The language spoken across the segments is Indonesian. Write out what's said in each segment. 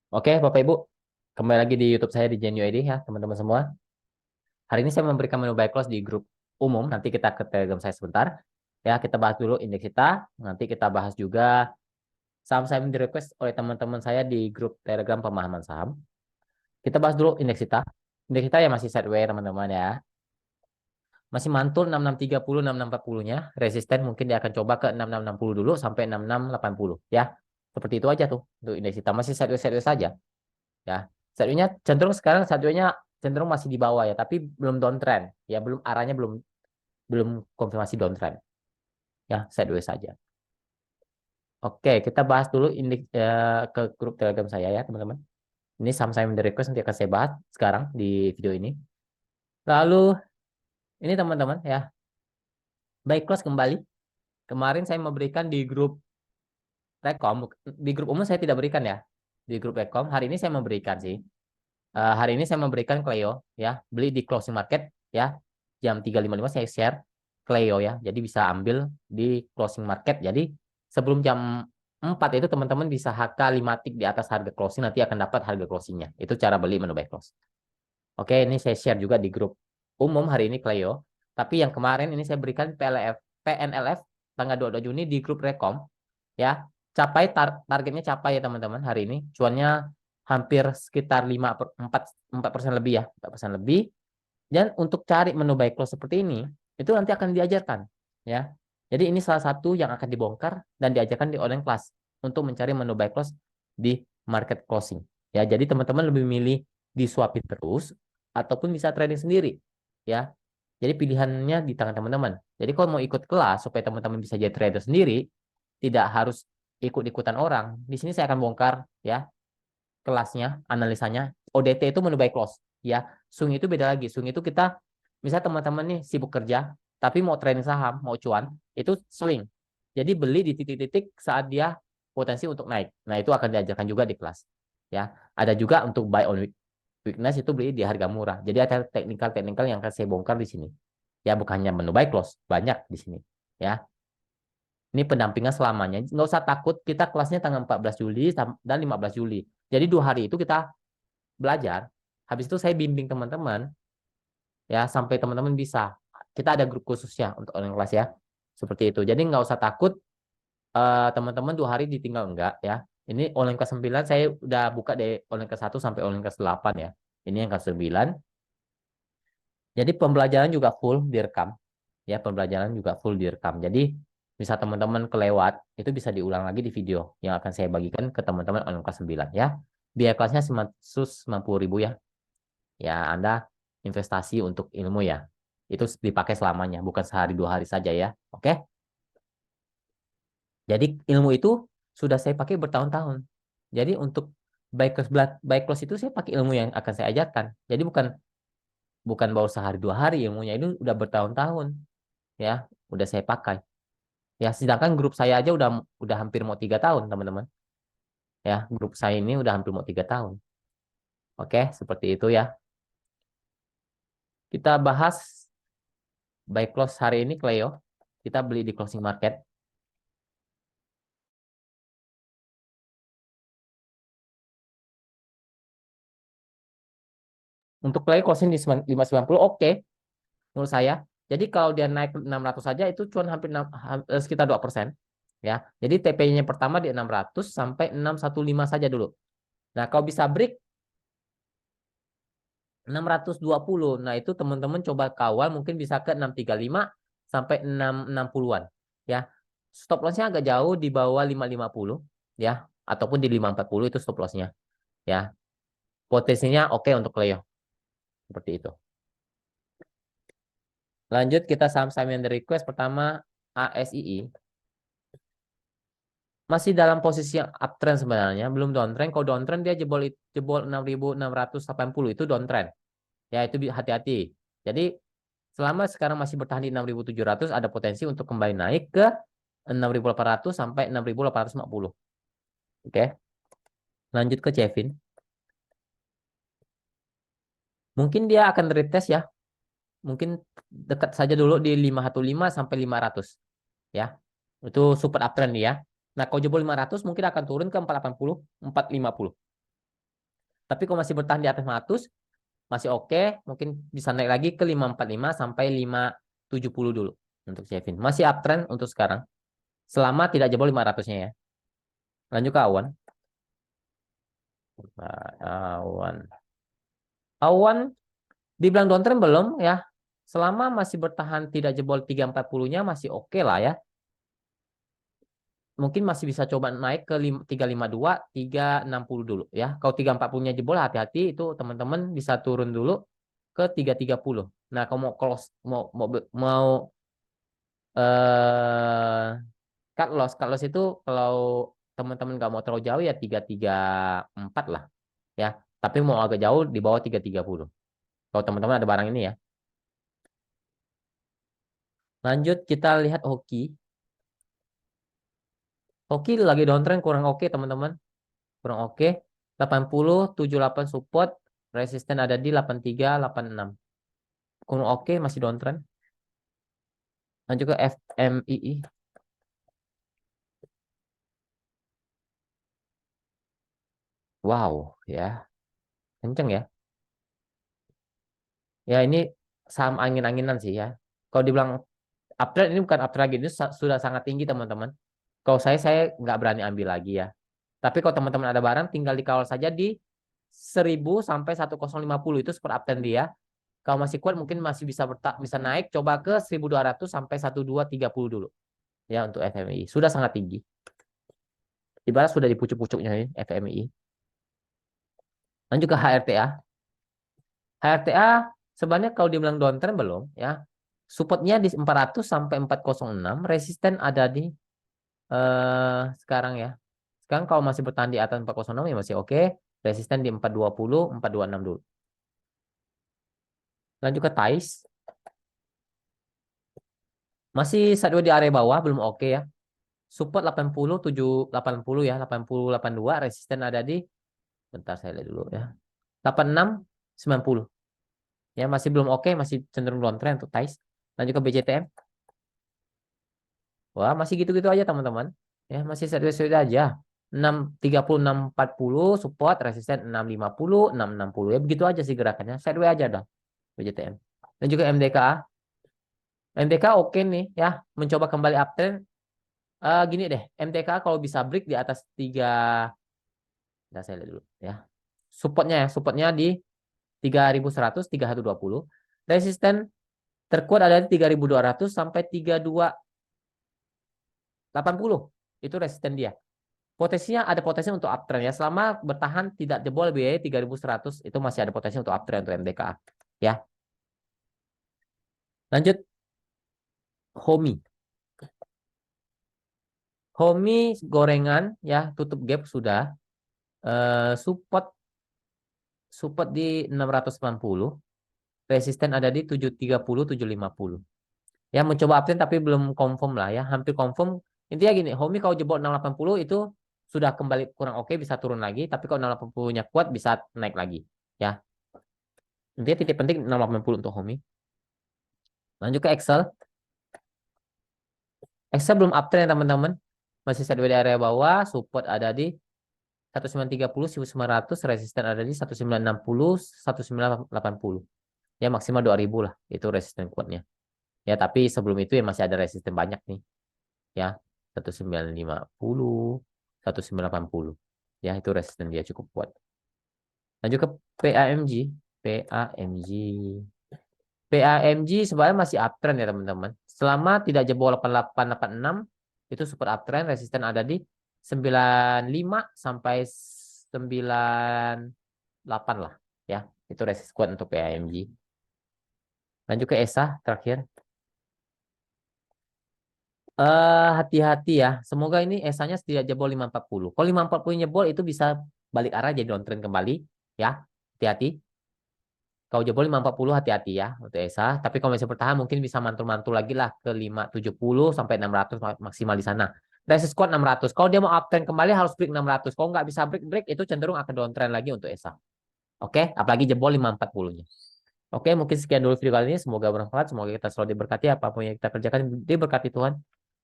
Oke, Bapak Ibu, kembali lagi di YouTube saya di Gen UID ya, teman-teman semua. Hari ini saya memberikan menu buy close di grup umum. Nanti kita ke Telegram saya sebentar. Ya, kita bahas dulu indeks kita. Nanti kita bahas juga saham-saham yang di request oleh teman-teman saya di grup Telegram pemahaman saham. Kita bahas dulu indeks kita. Indeks kita ya masih sideways, teman-teman ya. Masih mantul 6630, 6640-nya. Resisten mungkin dia akan coba ke 6660 dulu sampai 6680 ya. Seperti itu aja tuh untuk indeks kita. Masih sideways saja. Ya, satunya cenderung sekarang satunya cenderung masih di bawah ya, tapi belum downtrend ya, belum arahnya belum belum konfirmasi downtrend ya, sideways saja. Oke, kita bahas dulu indeks ke grup Telegram saya ya teman-teman. Ini saham-saham dari request nanti akan saya bahas sekarang di video ini. Lalu ini teman-teman ya, baik close kembali. Kemarin saya memberikan di grup Rekom, di grup umum saya tidak berikan ya. Di grup Rekom hari ini saya memberikan sih. Hari ini saya memberikan Cleo ya, beli di closing market ya. Jam 3.55 saya share Cleo ya. Jadi bisa ambil di closing market. Jadi sebelum jam 4 itu teman-teman bisa HK 5 tik di atas harga closing, nanti akan dapat harga closingnya. Itu cara beli menu buy close. Oke, ini saya share juga di grup umum hari ini Cleo. Tapi yang kemarin ini saya berikan PNLF tanggal 22 Juni di grup Rekom ya. Targetnya capai ya teman-teman hari ini. Cuannya hampir sekitar 4% lebih ya, 4% lebih. Dan untuk cari menu buy close seperti ini, itu nanti akan diajarkan ya. Jadi ini salah satu yang akan dibongkar dan diajarkan di online class untuk mencari menu buy close di market closing. Ya, jadi teman-teman lebih milih disuapin terus ataupun bisa trading sendiri ya. Jadi pilihannya di tangan teman-teman. Jadi kalau mau ikut kelas supaya teman-teman bisa jadi trader sendiri, tidak harus ikut-ikutan orang. Di sini saya akan bongkar ya kelasnya, analisanya. ODT itu menu buy close ya. Swing itu beda lagi. Swing itu kita misalnya teman-teman nih sibuk kerja tapi mau trading saham, mau cuan, itu swing. Jadi beli di titik-titik saat dia potensi untuk naik. Nah, itu akan diajarkan juga di kelas. Ya, ada juga untuk buy on weakness itu beli di harga murah. Jadi ada teknikal-teknikal yang akan saya bongkar di sini. Ya, bukannya menu buy close, banyak di sini. Ya, ini pendampingan selamanya. Nggak usah takut, kita kelasnya tanggal 14 Juli dan 15 Juli. Jadi 2 hari itu kita belajar. Habis itu saya bimbing teman-teman ya sampai teman-teman bisa. Kita ada grup khususnya untuk online kelas ya. Seperti itu. Jadi nggak usah takut teman-teman 2 hari ditinggal enggak ya. Ini online kelas 9 saya udah buka dari online kelas 1 sampai online kelas 8 ya. Ini yang kelas 9. Jadi pembelajaran juga full direkam. Ya, pembelajaran juga full direkam. Jadi bisa teman-teman kelewat, itu bisa diulang lagi di video yang akan saya bagikan ke teman-teman online kelas 9 ya. Biaya kelasnya 190.000 ya. Ya, Anda investasi untuk ilmu ya. Itu dipakai selamanya, bukan sehari 2 hari saja ya. Oke? Jadi ilmu itu sudah saya pakai bertahun-tahun. Jadi untuk baik close itu saya pakai ilmu yang akan saya ajarkan. Jadi bukan bukan baru sehari 2 hari, ilmunya itu udah bertahun-tahun ya, udah saya pakai. Ya, sedangkan grup saya aja udah hampir mau 3 tahun, teman-teman. Ya, grup saya ini udah hampir mau 3 tahun. Oke, seperti itu ya. Kita bahas buy close hari ini, Cleo. Kita beli di closing market. Untuk Cleo closing di 590, oke, menurut saya. Jadi kalau dia naik 600 saja itu cuma hampir sekitar 2%. Ya. Jadi TP-nya pertama di 600 sampai 615 saja dulu. Nah, kalau bisa break 620. Nah, itu teman-teman coba kawal mungkin bisa ke 635 sampai 660-an. Ya. Stop loss-nya agak jauh di bawah 550 ya, ataupun di 540 itu stop loss-nya ya. Potensinya oke untuk Leo seperti itu. Lanjut kita saham-saham yang di request pertama ASII. Masih dalam posisi yang uptrend sebenarnya, belum downtrend. Kalau downtrend dia jebol jebol 6.680 itu downtrend. Ya, itu hati-hati. Jadi selama sekarang masih bertahan di 6.700 ada potensi untuk kembali naik ke 6.800 sampai 6.850. Oke. Lanjut ke Chevin. Mungkin dia akan retest ya. Mungkin dekat saja dulu di 515 sampai 500 ya. Itu super uptrend ya. Nah, kalau jebol 500 mungkin akan turun ke 480, 450. Tapi kalau masih bertahan di atas 500, masih oke, mungkin bisa naik lagi ke 545 sampai 570 dulu untuk Shevin. Masih uptrend untuk sekarang. Selama tidak jebol 500-nya ya. Lanjut ke awan. Awan. Awan dibilang downtrend belum ya. Selama masih bertahan tidak jebol 340-nya masih oke lah ya. Mungkin masih bisa coba naik ke 352, 360 dulu ya. Kalau 340-nya jebol hati-hati itu teman-teman bisa turun dulu ke 330. Nah, kalau mau close mau eh cut loss itu kalau teman-teman nggak mau terlalu jauh ya 334 lah ya. Tapi mau agak jauh di bawah 330. Kalau teman-teman ada barang ini ya. Lanjut kita lihat hoki. Hoki lagi downtrend kurang oke teman-teman. Kurang oke. 80, 78 support. Resisten ada di 83, 86. Kurang oke masih downtrend. Lanjut ke FMII. Wow ya. Kenceng ya. Ya ini saham angin-anginan sih ya. Kalau dibilang uptrend ini bukan uptrend lagi. Ini sudah sangat tinggi teman-teman. Kalau saya nggak berani ambil lagi ya. Tapi kalau teman-teman ada barang, tinggal dikawal saja di 1000 sampai 1050 itu super uptrend dia. Kalau masih kuat mungkin masih bisa naik. Coba ke 1200 sampai 1230 dulu. Ya untuk FMI. Sudah sangat tinggi. Ibarat sudah di pucuk-pucuknya ini FMI. Lanjut ke HRTA. HRTA sebenarnya kalau dibilang downtrend belum ya. Supportnya di 400 sampai 406. Resisten ada di sekarang ya. Sekarang kalau masih bertahan di atas 406 ya masih oke. Resisten di 420, 426 dulu. Lanjut ke Thais. Masih sideways di area bawah, belum oke ya. Support 80, 7, 80 ya. 80, 82. Resisten ada di, bentar saya lihat dulu ya. 86, 90. Ya, masih belum oke. Masih cenderung downtrend untuk Thais. Lanjut ke BCTM. Wah, masih gitu-gitu aja teman-teman. Ya, masih sideways aja. 6, 30, 6, 40. Support, resisten 6, 50, 6, 60. Ya, begitu aja sih gerakannya. Sideways aja dah. BCTM. Dan juga MDKA. MDK oke nih ya, mencoba kembali uptrend. Gini deh, MTK kalau bisa break di atas 3, nah saya lihat dulu ya. Supportnya di 3100, 3120. Resisten terkuat ada di 3200 sampai 3280. Itu resisten dia. Potensinya ada potensi untuk uptrend ya. Selama bertahan tidak jebol BI 3100 itu masih ada potensi untuk uptrend untuk MDKA ya. Lanjut Homi. Homi gorengan ya, tutup gap sudah. Support support di 680, resisten ada di 730, 750. Ya mencoba uptrend tapi belum confirm lah ya, hampir confirm. Intinya gini, Homi kalau jebol 680 itu sudah kembali kurang oke, bisa turun lagi, tapi kalau 680-nya kuat bisa naik lagi ya. Intinya titik penting 680 untuk Homi. Lanjut ke Excel. Excel belum uptrend ya teman-teman. Masih sideways di area bawah, support ada di 1930, 1900, resisten ada di 1960, 1980. Ya maksimal 2000 lah itu resisten kuatnya. Ya tapi sebelum itu ya masih ada resisten banyak nih. Ya 1950, 1980. Ya itu resisten dia cukup kuat. Lanjut ke PAMG. PAMG. PAMG sebenarnya masih uptrend ya teman-teman. Selama tidak jebol 88, 86 itu super uptrend, resisten ada di 95 sampai 98 lah ya. Itu resisten kuat untuk PAMG. Lanjut ke ESA terakhir. Hati-hati ya. Semoga ini ESA-nya tidak jebol 540. Kalau 540 jebol itu bisa balik arah jadi downtrend kembali ya. Hati-hati. Kalau jebol 540 hati-hati ya untuk ESA. Tapi kalau masih bertahan mungkin bisa mantul-mantul lagi lah ke 570 sampai 600 maksimal di sana. Resist squad 600. Kalau dia mau uptrend kembali harus break 600. Kalau nggak bisa break itu cenderung akan downtrend lagi untuk ESA. Oke, apalagi jebol 540-nya. Oke, mungkin sekian dulu video kali ini. Semoga bermanfaat. Semoga kita selalu diberkati. Apapun yang kita kerjakan diberkati Tuhan.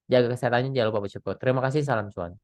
Jaga kesehatannya, jangan lupa bersyukur. Terima kasih, salam cuan.